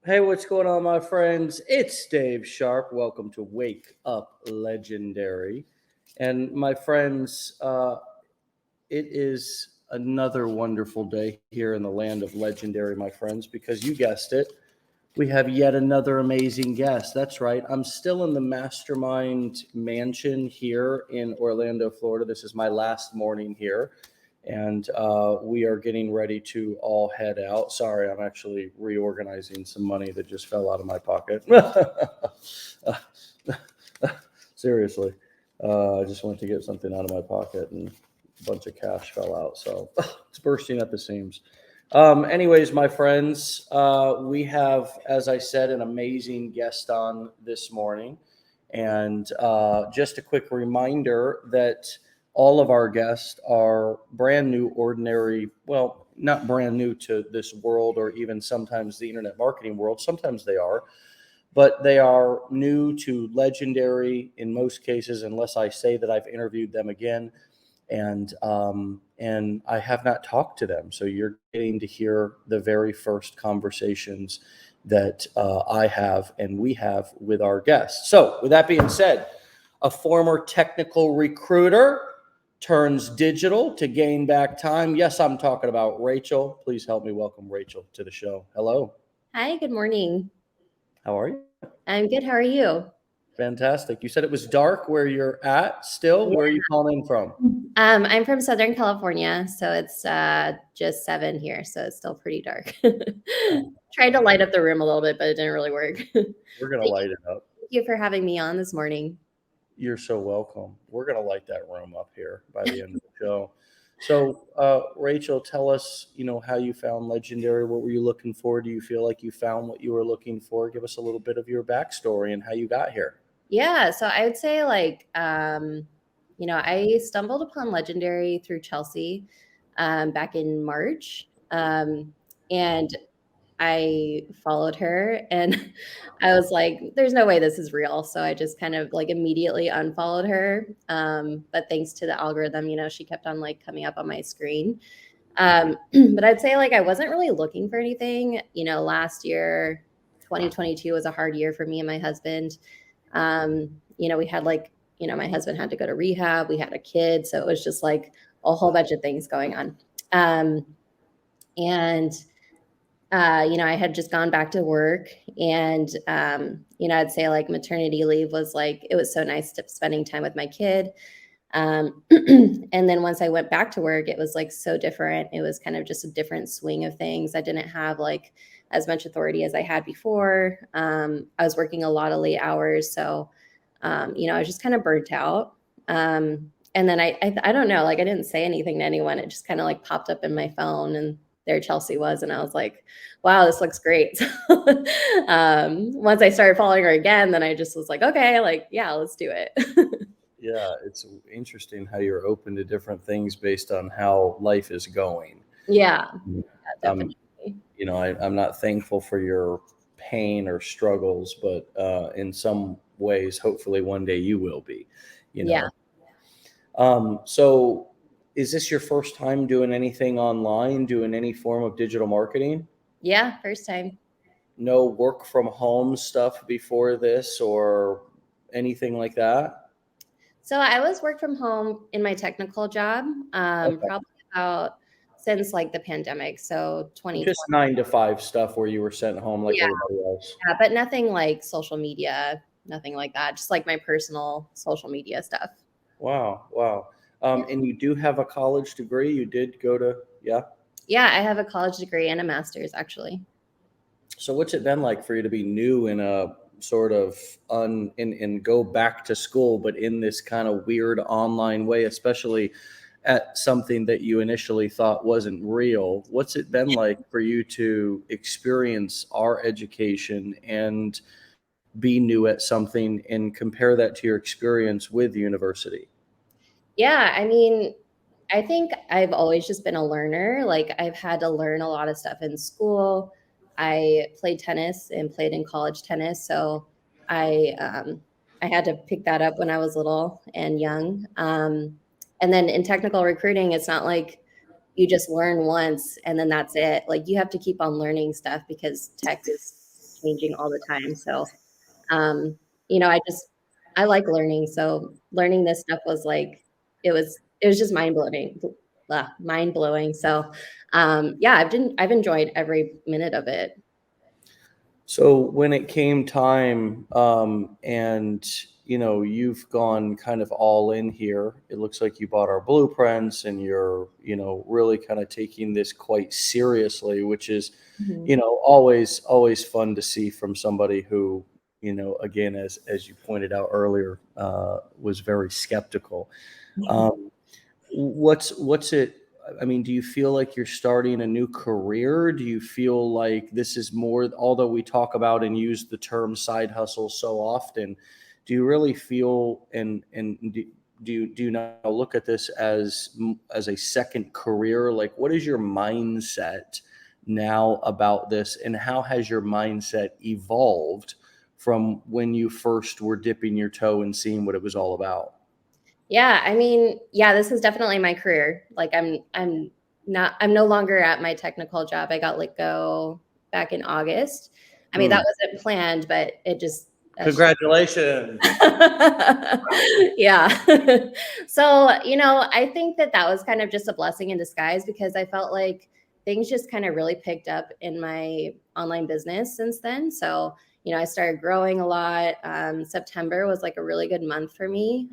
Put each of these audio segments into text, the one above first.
Hey, what's going on, my friends? It's Dave Sharpe. Welcome to Wake Up Legendary. And my friends, it is another wonderful day here in the land of legendary, my friends, because you guessed it, we have yet another amazing guest. That's right. I'm still in the Mastermind Mansion here in Orlando, Florida. This is my last morning here, and we are getting ready to all head out. Sorry, I'm actually reorganizing some money that just fell out of my pocket. Seriously, I just went to get something out of my pocket and a bunch of cash fell out. So it's bursting at the seams. Anyways, my friends, we have, as I said, an amazing guest on this morning. And just a quick reminder that all of our guests are brand new, ordinary, well, not brand new to this world or even sometimes the internet marketing world. Sometimes they are, but they are new to legendary in most cases, unless I say that I've interviewed them again. And I have not talked to them. So you're getting to hear the very first conversations that I have and we have with our guests. So with that being said, a former technical recruiter turns digital to gain back time. Yes, I'm talking about Rachel. Please help me welcome Rachel to the show. Hello. Hi, good morning. How are you? I'm good. How are you? Fantastic. You said it was dark where you're at still. Yeah. Where are you calling in from? I'm from Southern California, so it's just 7 here, so it's still pretty dark. Tried to light up the room a little bit, but it didn't really work. We're going to light it up. Thank you for having me on this morning. You're so welcome. We're going to light that room up here by the end of the show. So, Rachel, tell us, how you found Legendary. What were you looking for? Do you feel like you found what you were looking for? Give us a little bit of your backstory and how you got here. Yeah, so I would say I stumbled upon Legendary through Chelsea back in March. And I followed her and I was like, there's no way this is real. So I just kind of like immediately unfollowed her. But thanks to the algorithm, she kept on like coming up on my screen. But I'd say like I wasn't really looking for anything. Last year, 2022 was a hard year for me and my husband. We had my husband had to go to rehab. We had a kid. So it was just like a whole bunch of things going on. And I had just gone back to work and, I'd say like maternity leave was like, it was so nice spending time with my kid. And then once I went back to work, it was like so different. It was kind of just a different swing of things. I didn't have like as much authority as I had before. I was working a lot of late hours. So, I was just kind of burnt out. And then I don't know, like I didn't say anything to anyone. It just kind of like popped up in my phone and there Chelsea was. And I was like, wow, this looks great. Once I started following her again, then I just was like, okay, like, yeah, let's do it. Yeah, it's interesting how you're open to different things based on how life is going. Yeah, Um, definitely. I'm not thankful for your pain or struggles, but in some ways, hopefully one day you will be, you Yeah. know. So is this your first time doing anything online, doing any form of digital marketing? Yeah. First time. No work from home stuff before this or anything like that? So I was work from home in my technical job, Okay. probably about since like the pandemic. So Just 2020. 9 to 5 stuff where you were sent home like Yeah. everybody else. Yeah. But nothing like social media, nothing like that. Just like my personal social media stuff. Wow. Wow. Yeah. And you do have a college degree. You did go to, yeah. Yeah. I have a college degree and a master's actually. So what's it been like for you to be new in a sort of and go back to school, but in this kind of weird online way, especially at something that you initially thought wasn't real? What's it been like for you to experience our education and be new at something and compare that to your experience with university? Yeah, I mean, I think I've always just been a learner. Like I've had to learn a lot of stuff in school. I played tennis and played in college tennis, so I had to pick that up when I was little and young. And then in technical recruiting, it's not like you just learn once and then that's it. Like you have to keep on learning stuff because tech is changing all the time. So, um, I like learning. So learning this stuff was like, it was just mind blowing. So, yeah, I've enjoyed every minute of it. So when it came time, and you've gone kind of all in here. It looks like you bought our blueprints, and you're really kind of taking this quite seriously, which is Mhm. always fun to see from somebody who again, as you pointed out earlier, was very skeptical. Um, what's it? I mean, do you feel like you're starting a new career? Do you feel like this is more, although we talk about and use the term side hustle so often, do you really feel and do you now look at this as a second career? Like, what is your mindset now about this, and how has your mindset evolved from when you first were dipping your toe and seeing what it was all about? Yeah, I mean, yeah, this is definitely my career. Like I'm no longer at my technical job. I got let go back in August. I mean, that Mm. wasn't planned, but that's just Congratulations. yeah. So, I think that that was kind of just a blessing in disguise because I felt like things just kind of really picked up in my online business since then. So, I started growing a lot. September was like a really good month for me.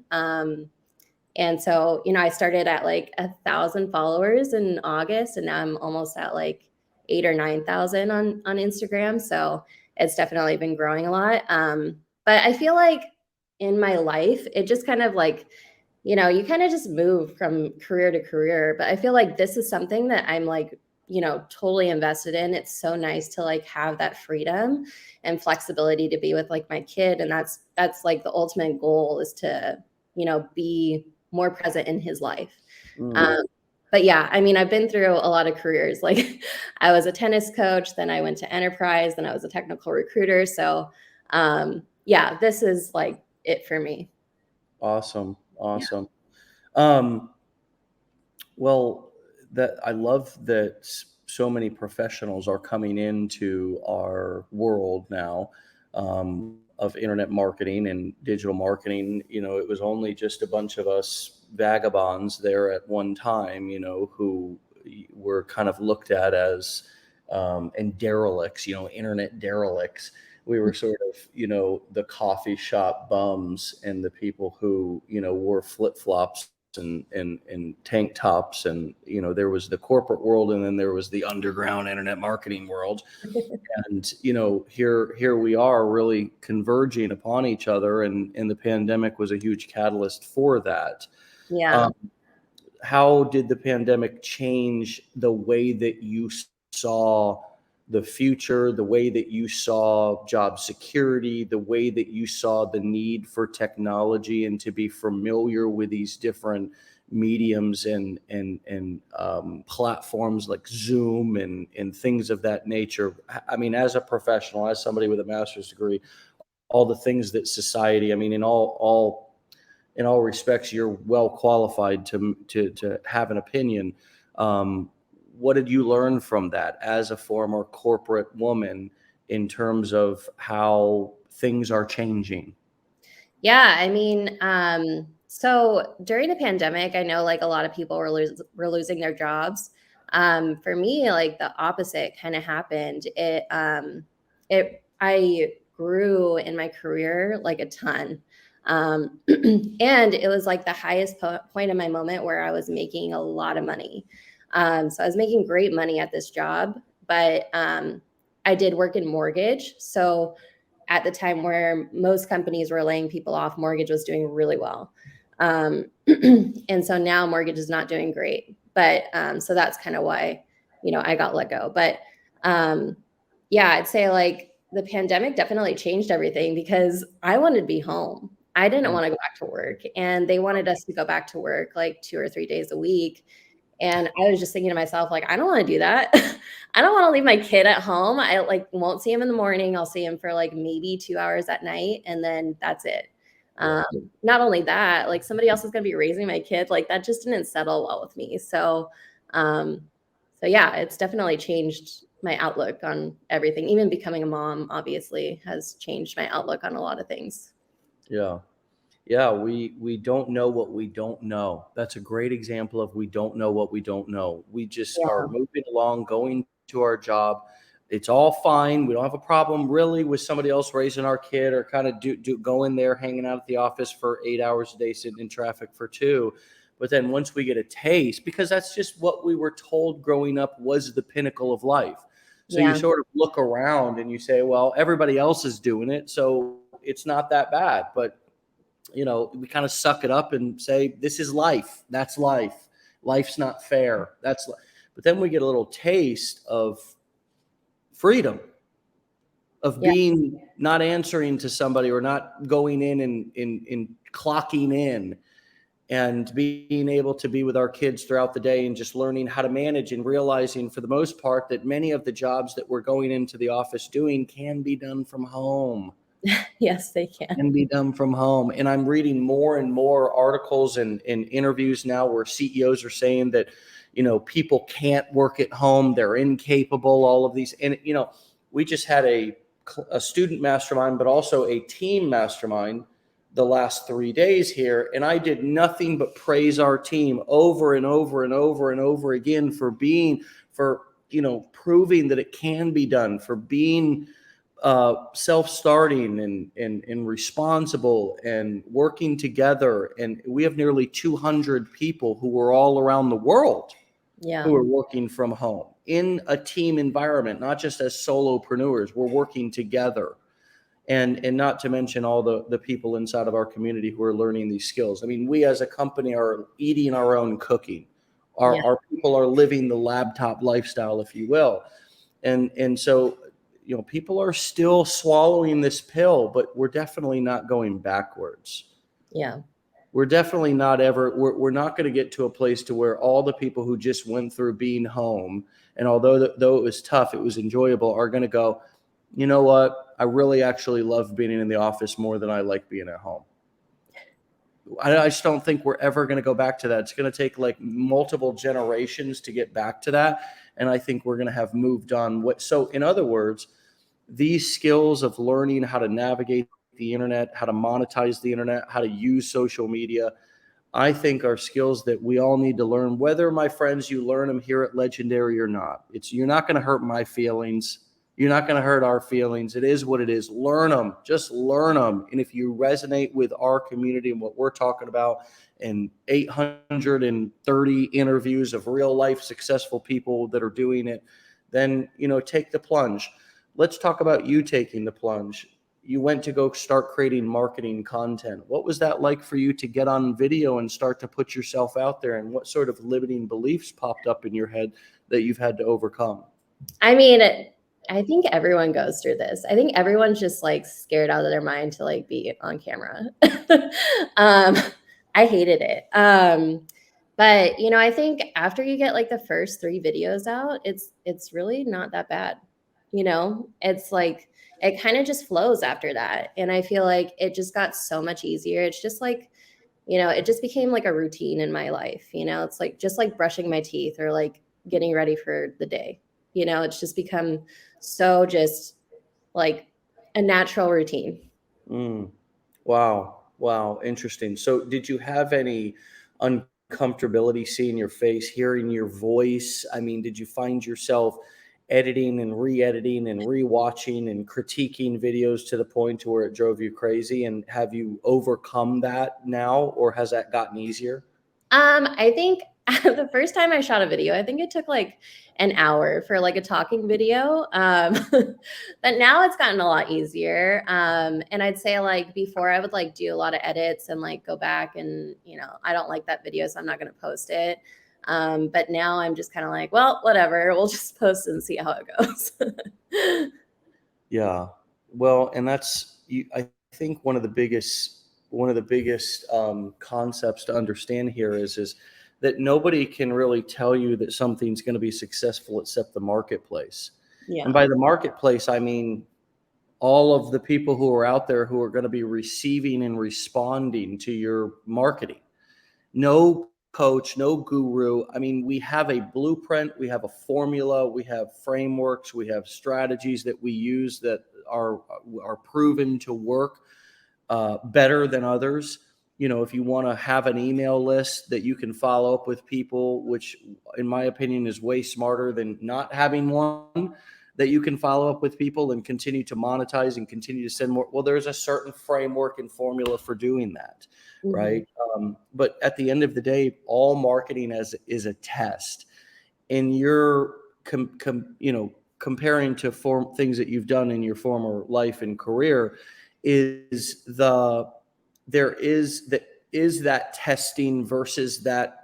And so, I started at like 1,000 followers in August, and now I'm almost at like 8 or 9,000 on Instagram. So it's definitely been growing a lot. But I feel like in my life, it just kind of like, you kind of just move from career to career. But I feel like this is something that I'm like, totally invested in. It's so nice to like have that freedom and flexibility to be with like my kid. And that's like the ultimate goal is to, be more present in his life. Mm. Um, but yeah, I mean, I've been through a lot of careers. Like I was a tennis coach, then I went to enterprise, then I was a technical recruiter. So yeah, this is like it for me. Awesome. Yeah. Awesome. Um, well, that I love that so many professionals are coming into our world now, of internet marketing and digital marketing. It was only just a bunch of us vagabonds there at one time, who were kind of looked at as and derelicts, internet derelicts. We were sort of, the coffee shop bums and the people who, wore flip flops and tank tops, and there was the corporate world, and then there was the underground internet marketing world. And here we are really converging upon each other, and the pandemic was a huge catalyst for that. Yeah. um, how did the pandemic change the way that you saw the future, the way that you saw job security, the way that you saw the need for technology and to be familiar with these different mediums and platforms like Zoom and things of that nature? I mean, as a professional, as somebody with a master's degree, all the things that society, I mean, in all respects, you're well qualified to have an opinion. Um, what did you learn from that as a former corporate woman in terms of how things are changing? Yeah, I mean, so during the pandemic, I know like a lot of people were losing their jobs. For me, like the opposite kind of happened. I grew in my career like a ton. And it was like the highest point in my moment where I was making a lot of money. So I was making great money at this job, but I did work in mortgage. So at the time where most companies were laying people off, mortgage was doing really well. And so now mortgage is not doing great. But so that's kind of why, I got let go. But um, yeah, I'd say like the pandemic definitely changed everything because I wanted to be home. I didn't want to go back to work. And they wanted us to go back to work like 2 or 3 days a week. And I was just thinking to myself, like, I don't want to do that. I don't want to leave my kid at home. I like won't see him in the morning. I'll see him for like maybe 2 hours at night, and then that's it. Yeah. Um, Not only that, like somebody else is going to be raising my kid. Like that just didn't settle well with me. Um, so yeah, it's definitely changed my outlook on everything. Even becoming a mom obviously has changed my outlook on a lot of things. Yeah. Yeah, we don't know what we don't know. That's a great example of we don't know what we don't know. We just are Yeah. moving along, going to our job. It's all fine. We don't have a problem really with somebody else raising our kid or kind of going there, hanging out at the office for 8 hours a day, sitting in traffic for two. But then once we get a taste, because that's just what we were told growing up was the pinnacle of life. So you Yeah. sort of look around and you say, well, everybody else is doing it, so it's not that bad. But we kind of suck it up and say, this is life. That's life. Life's not fair. But then we get a little taste of freedom, of Yeah. being not answering to somebody or not going in and clocking in and being able to be with our kids throughout the day and just learning how to manage and realizing for the most part that many of the jobs that we're going into the office doing can be done from home. Yes, they can. Can be done from home. And I'm reading more and more articles and interviews now where CEOs are saying that, people can't work at home. They're incapable, all of these. And, we just had a student mastermind, but also a team mastermind the last 3 days here. And I did nothing but praise our team over and over and over and over again for proving that it can be done, for being self-starting and responsible and working together. And we have nearly 200 people who are all around the world Yeah. who are working from home in a team environment, not just as solopreneurs. We're working together. And not to mention all the people inside of our community who are learning these skills. I mean, we as a company are eating our own cooking. Yeah. Our people are living the laptop lifestyle, if you will. And so people are still swallowing this pill, but we're definitely not going backwards. Yeah. We're definitely not we're not going to get to a place to where all the people who just went through being home, and though it was tough, it was enjoyable, are going to go, you know what? I really actually love being in the office more than I like being at home. I just don't think we're ever going to go back to that. It's going to take like multiple generations to get back to that. And I think we're going to have moved on. So in other words, these skills of learning how to navigate the internet, how to monetize the internet, how to use social media, I think are skills that we all need to learn, whether, my friends, you learn them here at Legendary or not. You're not going to hurt my feelings. You're not going to hurt our feelings. It is what it is. Learn them. Just learn them. And if you resonate with our community and what we're talking about and 830 interviews of real life successful people that are doing it, then, take the plunge. Let's talk about you taking the plunge. You went to go start creating marketing content. What was that like for you to get on video and start to put yourself out there? And what sort of limiting beliefs popped up in your head that you've had to overcome? I mean, I think everyone goes through this. I think everyone's just like scared out of their mind to like be on camera. I hated it. But I think after you get like the first 3 videos out, it's really not that bad. It's like it kind of just flows after that. And I feel like it just got so much easier. It's just like, it just became like a routine in my life. It's like just like brushing my teeth or like getting ready for the day. It's just become so just like a natural routine. Wow. Interesting. So did you have any uncomfortability seeing your face, hearing your voice? I mean, did you find yourself editing and re-editing and re-watching and critiquing videos to the point to where it drove you crazy? And have you overcome that now, or has that gotten easier? I think the first time I shot a video, I think it took like an hour for like a talking video. But now it's gotten a lot easier. And I'd say like before I would like do a lot of edits and like go back and, I don't like that video, so I'm not going to post it. But now I'm just kind of like, well, whatever, we'll just post and see how it goes. Yeah. Well, and I think one of the biggest concepts to understand here is that nobody can really tell you that something's going to be successful except the marketplace. Yeah. And by the marketplace, I mean all of the people who are out there who are going to be receiving and responding to your marketing. No coach, no guru. I mean, we have a blueprint, we have a formula, we have frameworks, we have strategies that we use that are proven to work better than others. You know, if you want to have an email list that you can follow up with people, which in my opinion is way smarter than not having one, that you can follow up with people and continue to monetize and continue to send more. Well, there's a certain framework and formula for doing that, right? But at the end of the day, all marketing is a test. And you're comparing to things that you've done in your former life and career, there is that testing versus that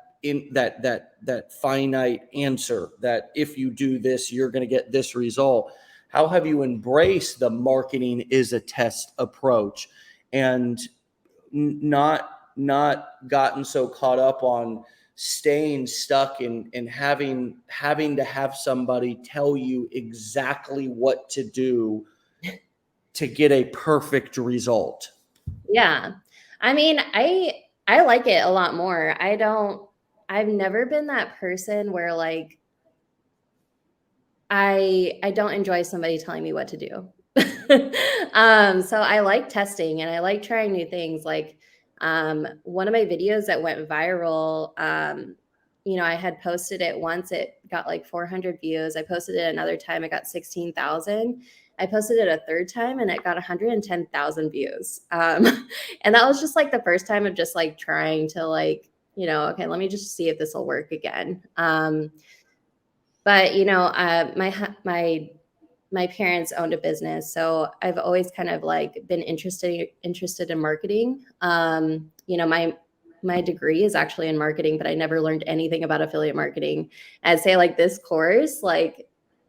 finite answer that if you do this, you're going to get this result. How have you embraced the marketing is a test approach and not gotten so caught up on staying stuck and having to have somebody tell you exactly what to do to get a perfect result? Yeah. I mean, I like it a lot more. I've never been that person where like I don't enjoy somebody telling me what to do. So I like testing and I like trying new things. Like one of my videos that went viral, I had posted it once, it got like 400 views. I posted it another time, it got 16,000. I posted it a third time and it got 110,000 views. And that was just like the first time of just like trying to like, okay, let me just see if this will work again. But my parents owned a business, so I've always kind of like been interested in marketing. My degree is actually in marketing, but I never learned anything about affiliate marketing. I'd say like this course, like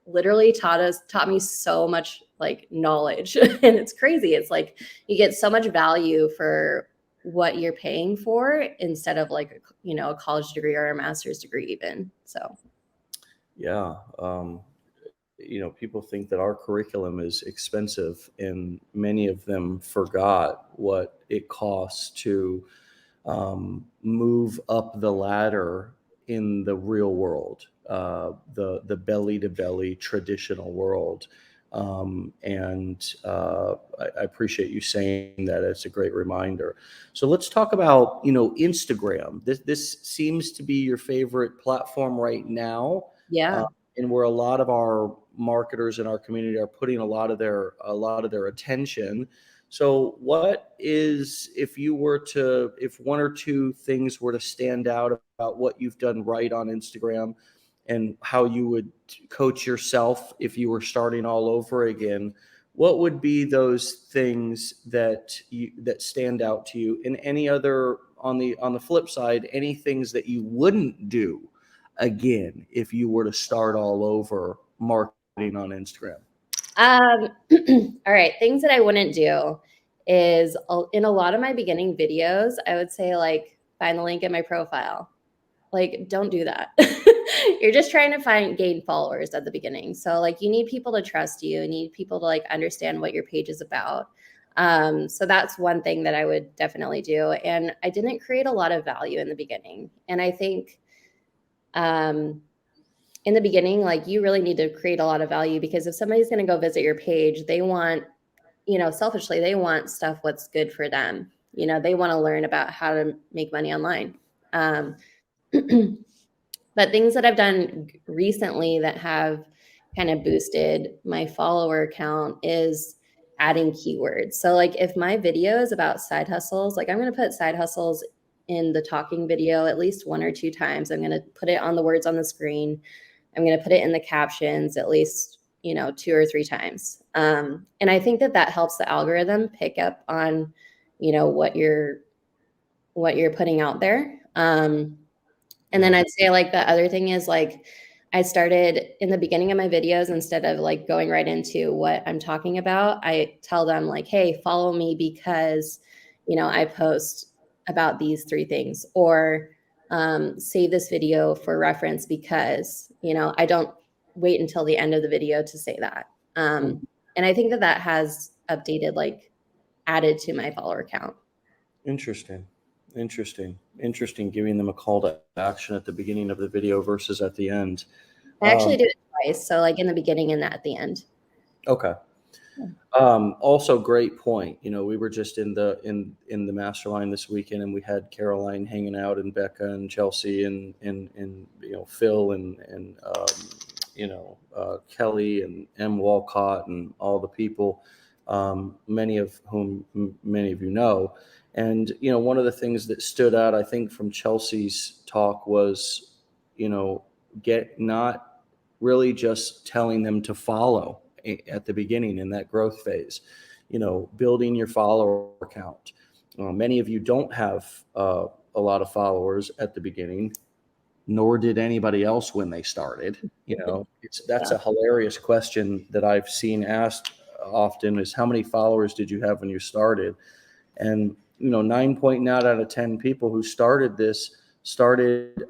literally taught me so much like knowledge, and it's crazy. It's like you get so much value for what you're paying for instead of like a college degree or a master's degree even. So. Yeah. People think that our curriculum is expensive, and many of them forgot what it costs to move up the ladder in the real world, the belly to belly traditional world. I appreciate you saying that. It's a great reminder. So let's talk about, Instagram. This seems to be your favorite platform right now. Yeah. And where a lot of our marketers in our community are putting a lot of their attention. So if one or two things were to stand out about what you've done right on Instagram and how you would coach yourself if you were starting all over again, what would be those things that stand out to you? And any other, on the flip side, any things that you wouldn't do again if you were to start all over marketing on Instagram? All right. Things that I wouldn't do is in a lot of my beginning videos, I would say like find the link in my profile. Like, don't do that. You're just trying to gain followers at the beginning. So like you need people to trust you, you need people to like understand what your page is about. So that's one thing that I would definitely do. And I didn't create a lot of value in the beginning. And I think in the beginning, like you really need to create a lot of value, because if somebody's going to go visit your page, they want, selfishly, they want stuff what's good for them. They want to learn about how to make money online. But things that I've done recently that have kind of boosted my follower count is adding keywords. So like if my video is about side hustles, like I'm going to put side hustles in the talking video at least one or two times. I'm going to put it on the words on the screen. I'm going to put it in the captions at least, two or three times. And I think that helps the algorithm pick up on, what you're putting out there. And then I'd say like the other thing is like I started in the beginning of my videos, instead of like going right into what I'm talking about, I tell them like, hey, follow me because, I post about these three things, or save this video for reference because, I don't wait until the end of the video to say that. And I think that has added to my follower count. Interesting. Interesting. Interesting. Giving them a call to action at the beginning of the video versus at the end. I actually do it twice. So like in the beginning and at the end. Okay. Also great point. We were just in the mastermind this weekend, and we had Caroline hanging out, and Becca and Chelsea and Phil and Kelly and M Walcott and all the people, many of whom many of you know. And one of the things that stood out, I think, from Chelsea's talk was, get not really just telling them to follow at the beginning in that growth phase, building your follower count. Many of you don't have a lot of followers at the beginning, nor did anybody else when they started. That's a hilarious question that I've seen asked often, is how many followers did you have when you started? And 9.9 out of 10 people who started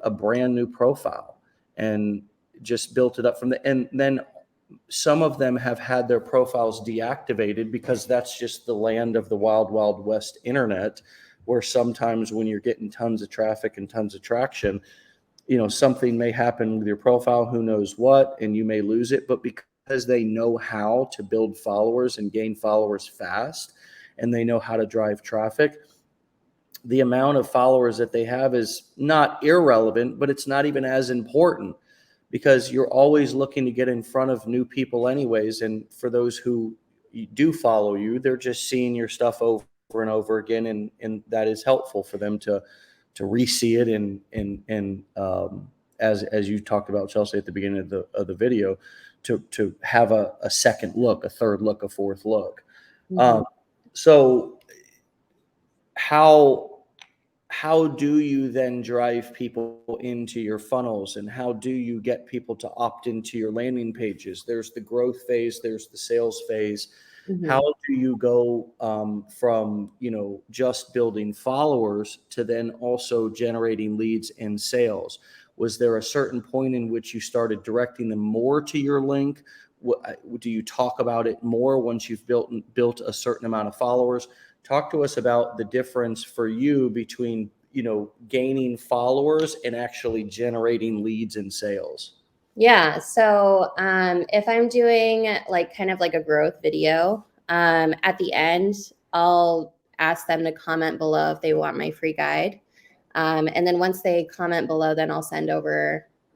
a brand new profile and just built it up from the, and then some of them have had their profiles deactivated because that's just the land of the wild, wild west internet, where sometimes when you're getting tons of traffic and tons of traction, something may happen with your profile, who knows what, and you may lose it. But because they know how to build followers and gain followers fast, and they know how to drive traffic, the amount of followers that they have is not irrelevant, but it's not even as important, because you're always looking to get in front of new people anyways. And for those who do follow you, they're just seeing your stuff over and over again. And that is helpful for them to re-see it. And as you talked about, Chelsea, at the beginning of the video, to have a second look, a third look, a fourth look. Mhm. So how do you then drive people into your funnels, and how do you get people to opt into your landing pages? There's the growth phase, there's the sales phase. Mhm. How do you go from just building followers to then also generating leads and sales? Was there a certain point in which you started directing them more to your link? Do you talk about it more once you've built a certain amount of followers? Talk to us about the difference for you between, gaining followers and actually generating leads and sales. Yeah. So if I'm doing like kind of like a growth video, at the end, I'll ask them to comment below if they want my free guide. And then once they comment below, then I'll send them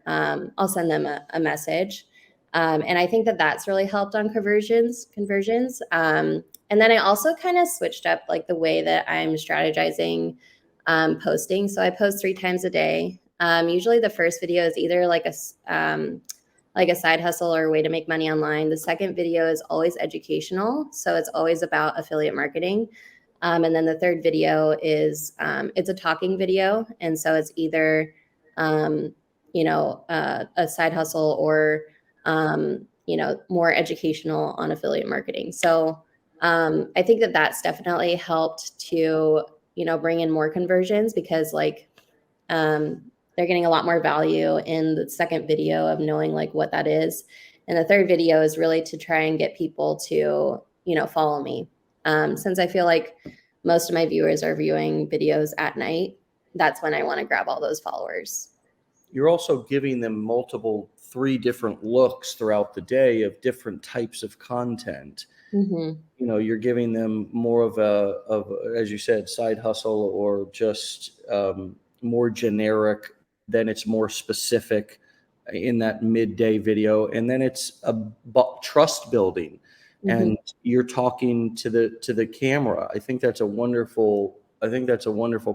a message. And I think that that's really helped on conversions. And then I also kind of switched up like the way that I'm strategizing posting. So I post 3 times a day. Usually the first video is either like a side hustle or a way to make money online. The second video is always educational. So it's always about affiliate marketing. And then the third video is it's a talking video. And so it's either, a side hustle or, more educational on affiliate marketing. So I think that that's definitely helped to, bring in more conversions, because like they're getting a lot more value in the second video of knowing like what that is. And the third video is really to try and get people to, follow me. Since I feel like most of my viewers are viewing videos at night, that's when I want to grab all those followers. You're also giving them 3 different looks throughout the day of different types of content. Mm-hmm. You're giving them more of as you said, side hustle, or just more generic. Then it's more specific in that midday video, and then it's trust building, Mm-hmm. and you're talking to the camera. I think that's a wonderful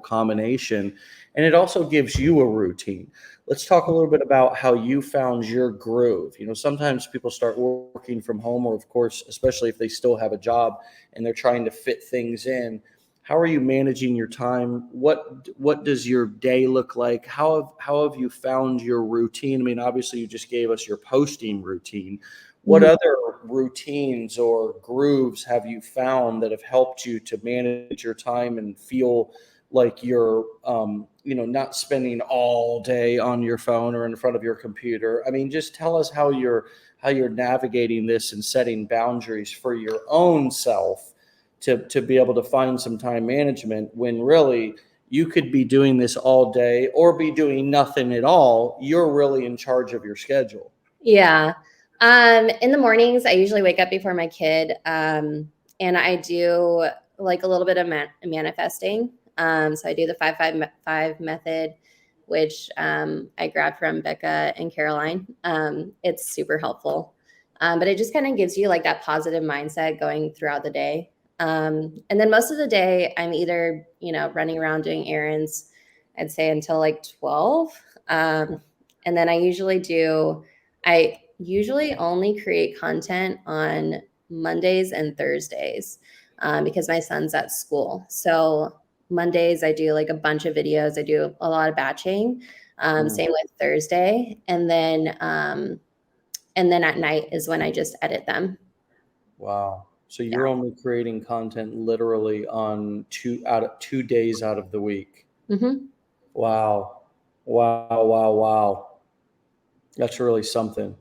combination, and it also gives you a routine. Let's talk a little bit about how you found your groove. Sometimes people start working from home, or of course, especially if they still have a job and they're trying to fit things in. How are you managing your time? What does your day look like? How have you found your routine? I mean, obviously you just gave us your posting routine. What Mm-hmm. other routines or grooves have you found that have helped you to manage your time and feel like you're, not spending all day on your phone or in front of your computer? I mean, just tell us how you're navigating this and setting boundaries for your own self to be able to find some time management when really you could be doing this all day or be doing nothing at all. You're really in charge of your schedule. Yeah. In the mornings, I usually wake up before my kid, and I do like a little bit of manifesting. So I do the 5-5-5 method, which I grabbed from Becca and Caroline. It's super helpful, but it just kind of gives you like that positive mindset going throughout the day. And then most of the day, I'm either running around doing errands. I'd say until like 12, and then I usually only create content on Mondays and Thursdays, because my son's at school. So Mondays, I do like a bunch of videos. I do a lot of batching. Same with Thursday. And then at night is when I just edit them. Wow. So Yeah. you're only creating content literally on 2 days out of the week. Mm-hmm. Wow. Wow. Wow. Wow. That's really something.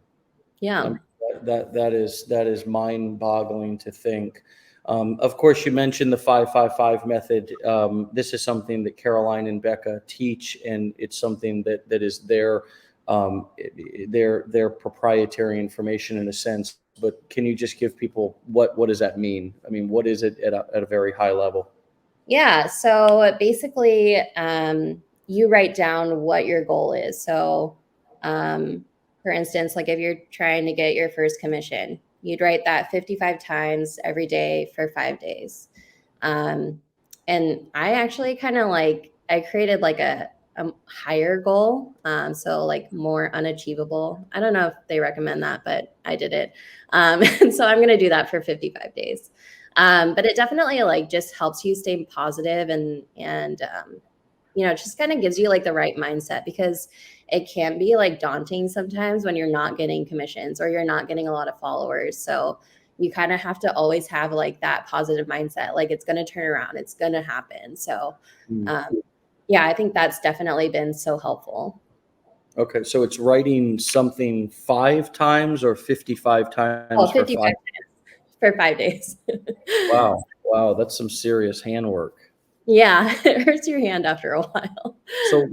Yeah. I mean, that is mind-boggling to think. Of course, you mentioned the 5-5-5 method. This is something that Caroline and Becca teach, and it's something that is their proprietary information in a sense. But can you just give people what does that mean? I mean, what is it at a very high level? Yeah. So basically, you write down what your goal is. So, for instance, like if you're trying to get your first commission, you'd write that 55 times every day for 5 days. Um, and I actually kind of I created like a higher goal. So like more unachievable. I don't know if they recommend that, but I did it. And so I'm going to do that for 55 days. But it definitely like just helps you stay positive and it just kind of gives you like the right mindset, because it can be like daunting sometimes when you're not getting commissions or you're not getting a lot of followers. So you kind of have to always have like that positive mindset, like it's going to turn around, it's going to happen. So yeah, I think that's definitely been so helpful. Okay, so it's writing something 5 times or 55 times Oh, for 55 5. times for 5 days. Wow. Wow, that's some serious handwork. Yeah, it hurts your hand after a while. So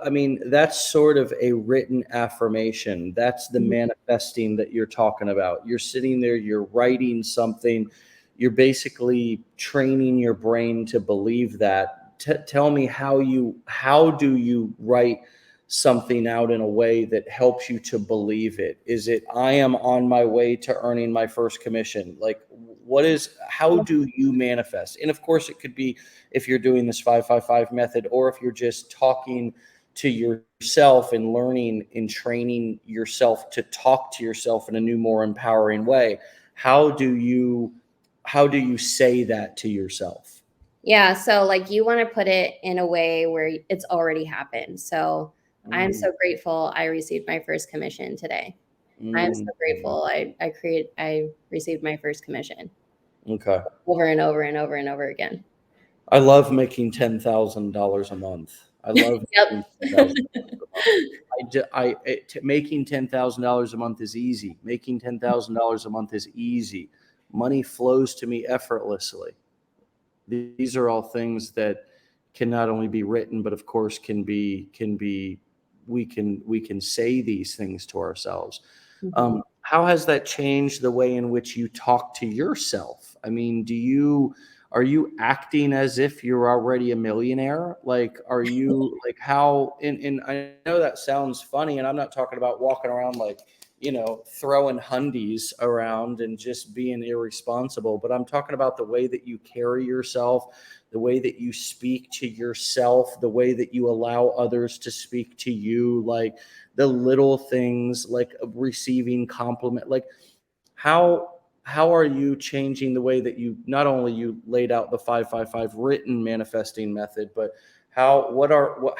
I mean, that's sort of a written affirmation. That's the manifesting that you're talking about. You're sitting there, you're writing something, you're basically training your brain to believe that. Tell me how do you write something out in a way that helps you to believe it? Is it, I am on my way to earning my first commission? Like, how do you manifest? And of course, it could be if you're doing this 5-5-5 method, or if you're just talking to yourself and learning and training yourself to talk to yourself in a new, more empowering way. How do you say that to yourself? Yeah, so like you want to put it in a way where it's already happened. So I'm Mm, so grateful I received my first commission today. I'm so mm, grateful I received my first commission okay. over and over and over and over again. I love making $10,000 a month. I love making $10,000 Yep. a month. Making $10,000 a month is easy. Making $10,000 a month is easy. Money flows to me effortlessly. These are all things that can not only be written, but of course we can say these things to ourselves. Mhm. How has that changed the way in which you talk to yourself? I mean, are you acting as if you're already a millionaire? Like, are you like how, and I know that sounds funny, and I'm not talking about walking around like, throwing hundies around and just being irresponsible, but I'm talking about the way that you carry yourself, the way that you speak to yourself, the way that you allow others to speak to you, like the little things, like receiving compliment, like how are you changing the way that you, not only you laid out the 5-5-5 written manifesting method, but how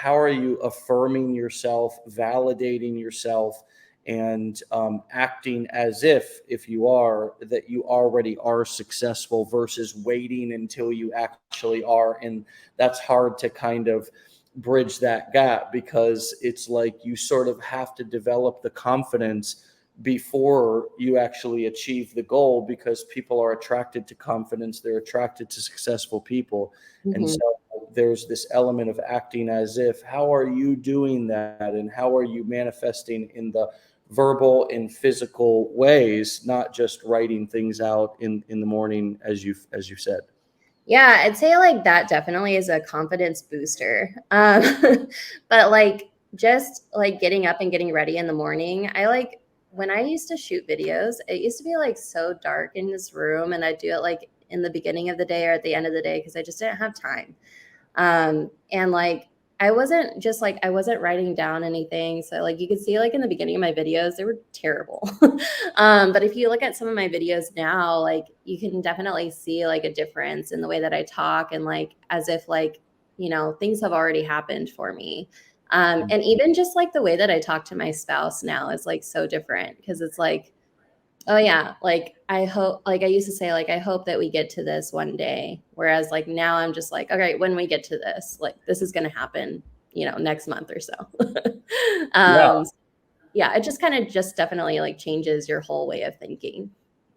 are you affirming yourself, validating yourself, and acting as if you are, that you already are successful versus waiting until you actually are? And that's hard to kind of bridge that gap, because it's like you sort of have to develop the confidence before you actually achieve the goal, because people are attracted to confidence, they're attracted to successful people. And Mhm. so there's this element of acting as if. How are you doing that, and how are you manifesting in the verbal and physical ways, not just writing things out in the morning, as you said? Yeah, I'd say like that definitely is a confidence booster. But like just like getting up and getting ready in the morning, I like when I used to shoot videos, it used to be like so dark in this room, and I'd do it like in the beginning of the day or at the end of the day because I just didn't have time. And like I wasn't writing down anything. So like you could see like in the beginning of my videos, they were terrible. But if you look at some of my videos now, like you can definitely see like a difference in the way that I talk, and like as if like, things have already happened for me. And even just like the way that I talk to my spouse now is like so different, because it's like, oh yeah, like I hope, like I used to say, like I hope that we get to this one day. Whereas like now I'm just like, okay, when we get to this, like this is going to happen, next month or so. Yeah. um, yeah, it just kind of just definitely like changes your whole way of thinking.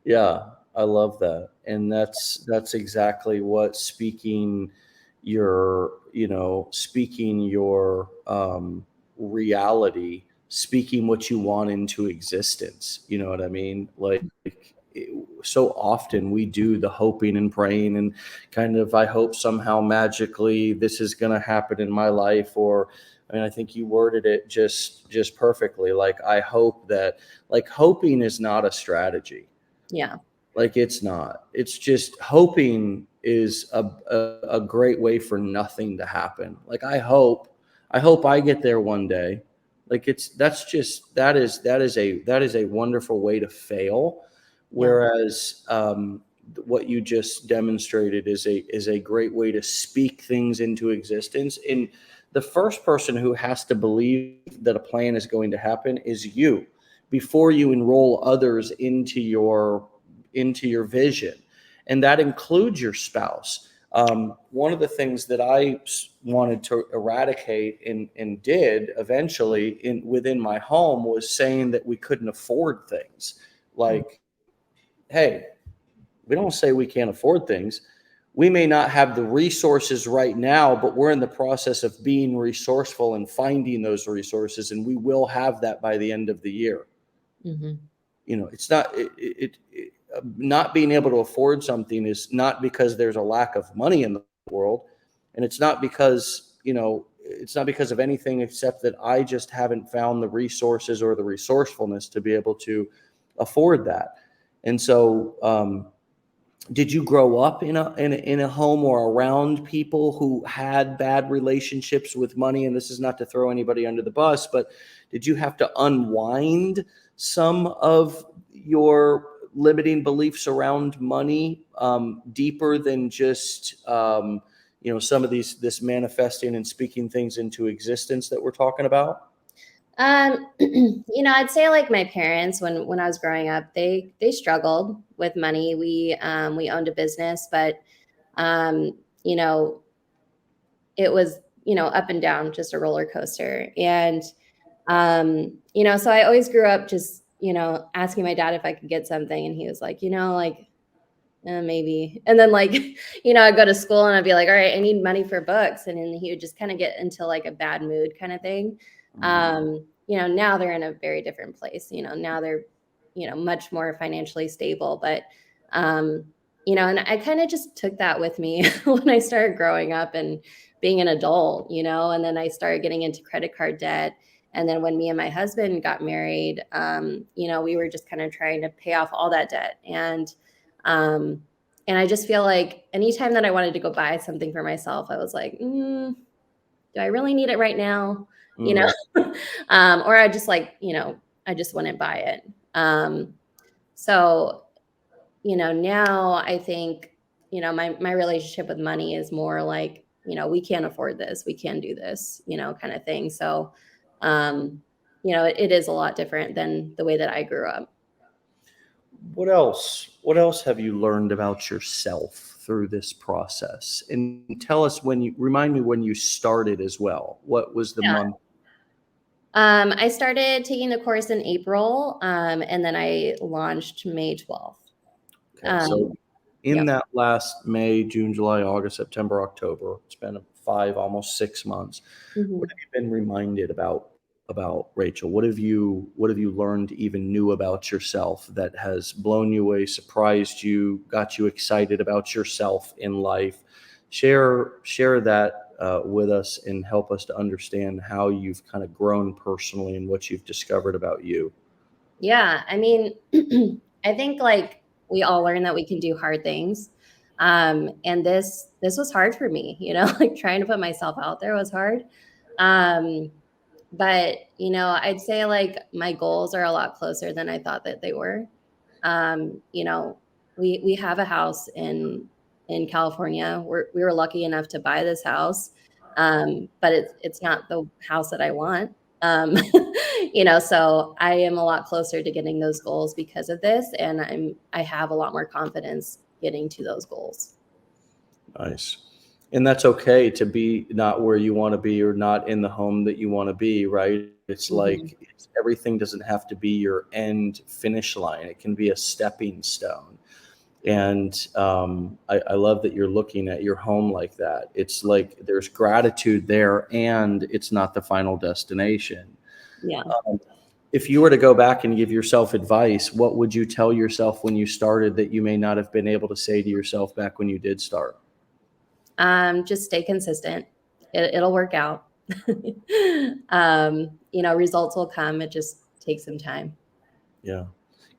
Yeah, I love that. And that's exactly what speaking your reality, speaking what you want into existence. You know what I mean? Like so often we do the hoping and praying and kind of, I hope somehow magically this is going to happen in my life. Or I mean, I think you worded it just perfectly. Like I hope that, like, hoping is not a strategy. Yeah. Like it's not. It's just, hoping is a great way for nothing to happen. Like I hope I get there one day. Like that is a wonderful way to fail. Yeah. Whereas what you just demonstrated is a great way to speak things into existence. And the first person who has to believe that a plan is going to happen is you, before you enroll others into your vision, and that includes your spouse. One of the things that I wanted to eradicate and did eventually within my home was saying that we couldn't afford things. Like, hey, we don't say we can't afford things. We may not have the resources right now, but we're in the process of being resourceful and finding those resources, and we will have that by the end of the year. Mm-hmm. It's not not being able to afford something is not because there's a lack of money in the world, and it's not because of anything except that I just haven't found the resources or the resourcefulness to be able to afford that. And so did you grow up in a home or around people who had bad relationships with money? And this is not to throw anybody under the bus, but did you have to unwind some of your limiting beliefs around money, deeper than just some of this manifesting and speaking things into existence that we're talking about? I'd say like my parents, when I was growing up, they struggled with money. We owned a business, but um, you know, it was, up and down, just a roller coaster. And so I always grew up just, asking my dad if I could get something, and he was like, like, maybe. And then like, I'd go to school and I'd be like, all right, I need money for books. And then he would just kind of get into like a bad mood kind of thing. Now they're in a very different place. Now they're, much more financially stable. But, and I kind of just took that with me when I started growing up and being an adult, and then I started getting into credit card debt. And then when me and my husband got married, we were just kind of trying to pay off all that debt. Um, and I just feel like anytime that I wanted to go buy something for myself, I was like, do I really need it right now? You know, Mm. or I just like, I just wouldn't buy it. So, now I think, my relationship with money is more like, we can't afford this, we can do this, kind of thing. So, it is a lot different than the way that I grew up. What else have you learned about yourself through this process? And remind me when you started as well. What was the month? I started taking the course in April, and then I launched May 12th. Okay, so in Yep. that last May, June, July, August, September, October, it's been 5, almost 6 months. Mhm. What have you been reminded about Rachel? What have you learned even new about yourself that has blown you away, surprised you, got you excited about yourself in life? Share that with us and help us to understand how you've kind of grown personally and what you've discovered about you. Yeah, I mean, I think like we all learn that we can do hard things. And this was hard for me, you know, like trying to put myself out there was hard. Um, but you know, I'd say like my goals are a lot closer than I thought that they were. You know, we have a house in California. We were lucky enough to buy this house. But it's not the house that I want. Um, you know, so I am a lot closer to getting those goals because of this, and I have a lot more confidence getting to those goals. Nice. And that's okay to be not where you want to be or not in the home that you want to be, right? It's Mhm. like everything doesn't have to be your end finish line. It can be a stepping stone. And I love that you're looking at your home like that. It's like there's gratitude there and it's not the final destination. Yeah. Um, if you were to go back and give yourself advice, what would you tell yourself when you started that you may not have been able to say to yourself back when you did start? Just stay consistent. It'll work out. You know, results will come. It just takes some time. Yeah.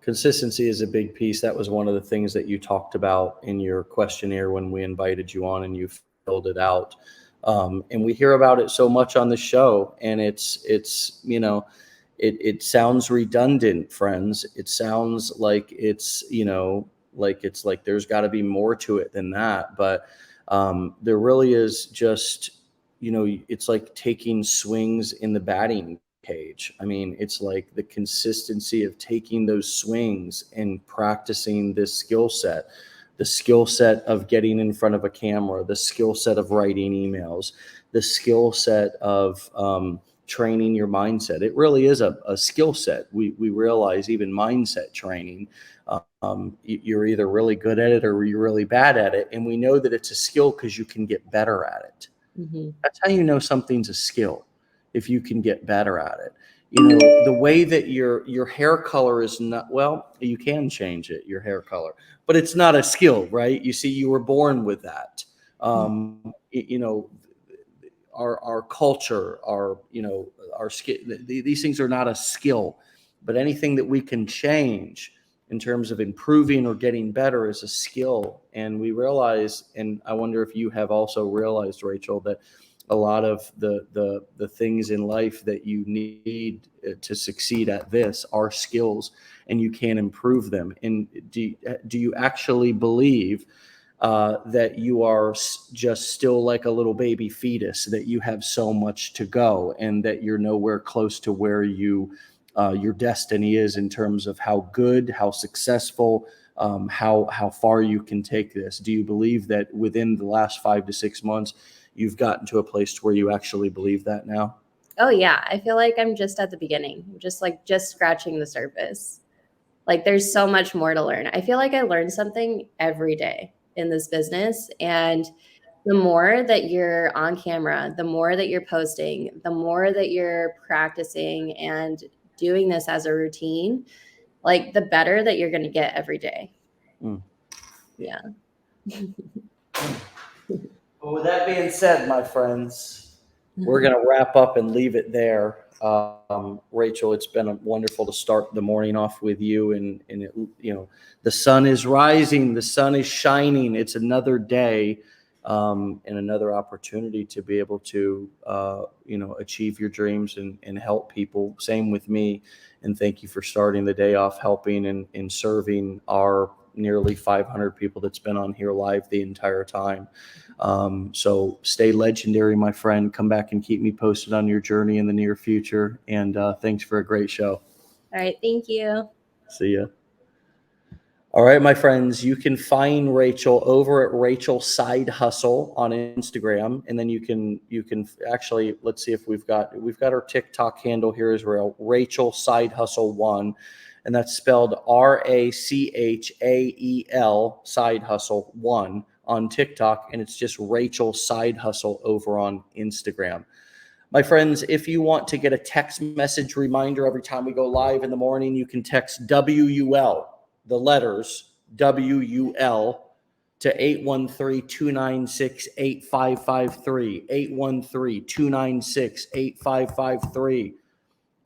Consistency is a big piece. That was one of the things that you talked about in your questionnaire when we invited you on and you filled it out. And we hear about it so much on the show, and it sounds redundant, friends. It sounds like it's like there's got to be more to it than that. But there really is just, it's like taking swings in the batting cage. I mean, it's like the consistency of taking those swings and practicing this skill set, the skill set of getting in front of a camera, the skill set of writing emails, the skill set of training your mindset. It really is a skill set. We realize even mindset training, you're either really good at it or you're really bad at it. And we know that it's a skill because you can get better at it. Hmm. That's how you know something's a skill, if you can get better at it. The way that your hair color is not, well, you can change it, your hair color, but it's not a skill, right? You see, you were born with that. You know, our culture, our skill. These things are not a skill, but anything that we can change in terms of improving or getting better is a skill. And we realize, and I wonder if you have also realized, Rachel, that a lot of the things in life that you need to succeed at this are skills, and you can improve them. And do you actually believe that you are just still like a little baby fetus, that you have so much to go, and that you're nowhere close to where your destiny is in terms of how good, how successful, how far you can take this? Do you believe that within the last 5 to 6 months, you've gotten to a place where you actually believe that now? Oh yeah, I feel like I'm just at the beginning, just scratching the surface. Like there's so much more to learn. I feel like I learn something every day in this business, and the more that you're on camera, the more that you're posting, the more that you're practicing and doing this as a routine, like the better that you're going to get every day. Mm. Yeah. Well, with that being said, my friends, we're going to wrap up and leave it there. Rachel, it's been wonderful to start the morning off with you. And the sun is rising, the sun is shining. It's another day, and another opportunity to be able to, achieve your dreams and help people. Same with me. And thank you for starting the day off helping and serving our nearly 500 people that's been on here live the entire time. So stay legendary, my friend. Come back and keep me posted on your journey in the near future. And thanks for a great show. All right. Thank you. See ya. All right, my friends, you can find Rachel over at Rachel Side Hustle on Instagram, and then you can actually, let's see if we've got our TikTok handle here as well, Rachel Side Hustle 1, and that's spelled RACHAEL Side Hustle 1 on TikTok, and it's just Rachel Side Hustle over on Instagram. My friends, if you want to get a text message reminder every time we go live in the morning, you can text WUL, the letters WUL, to 813-296-8553, 813-296-8553.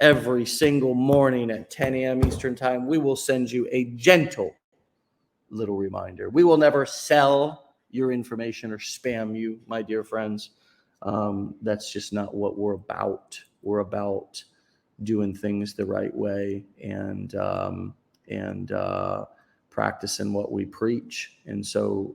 Every single morning at 10 a.m. Eastern Time, we will send you a gentle little reminder. We will never sell your information or spam you, my dear friends. That's just not what we're about. We're about doing things the right way and practicing what we preach. And so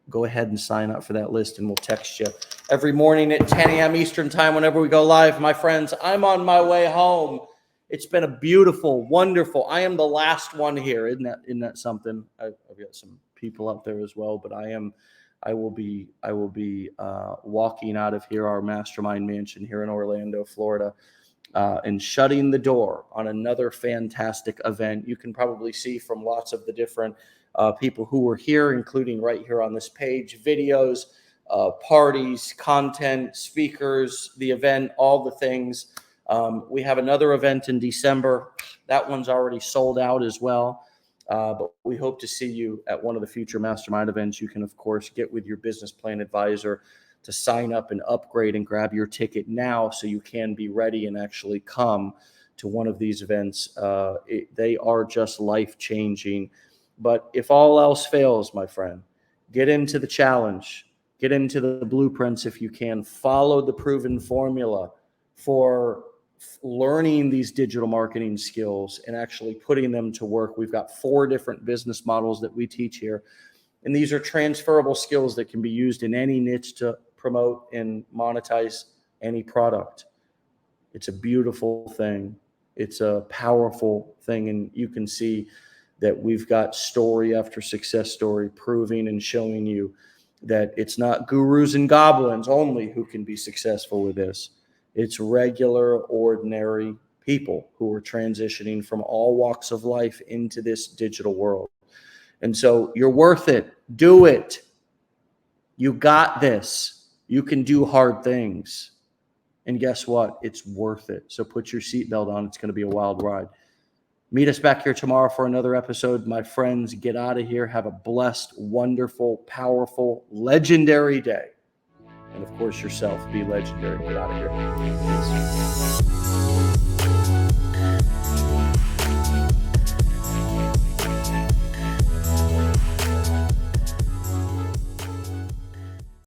go ahead and sign up for that list, and we'll text you every morning at 10 a.m. Eastern Time whenever we go live. My friends, I'm on my way home. It's been a beautiful, wonderful. I am the last one here. Isn't that something? I've got some people out there as well, but I will be walking out of here, our mastermind mansion here in Orlando, Florida, and shutting the door on another fantastic event. You can probably see from lots of the different people who were here, including right here on this page, videos, parties, content, speakers, the event, all the things. We have another event in December. That one's already sold out as well. But we hope to see you at one of the future mastermind events. You can, of course, get with your business plan advisor to sign up and upgrade and grab your ticket now so you can be ready and actually come to one of these events. They are just life-changing. But if all else fails, my friend, get into the challenge, get into the blueprints if you can, follow the proven formula for learning these digital marketing skills and actually putting them to work. We've got 4 different business models that we teach here. And these are transferable skills that can be used in any niche to promote and monetize any product. It's a beautiful thing. It's a powerful thing. And you can see that we've got story after success story proving and showing you that it's not gurus and goblins only who can be successful with this. It's regular, ordinary people who are transitioning from all walks of life into this digital world. And so you're worth it. Do it. You got this. You can do hard things. And guess what? It's worth it. So put your seatbelt on. It's going to be a wild ride. Meet us back here tomorrow for another episode. My friends, get out of here. Have a blessed, wonderful, powerful, legendary day. And of course, yourself. Be legendary. Get out of here. Peace.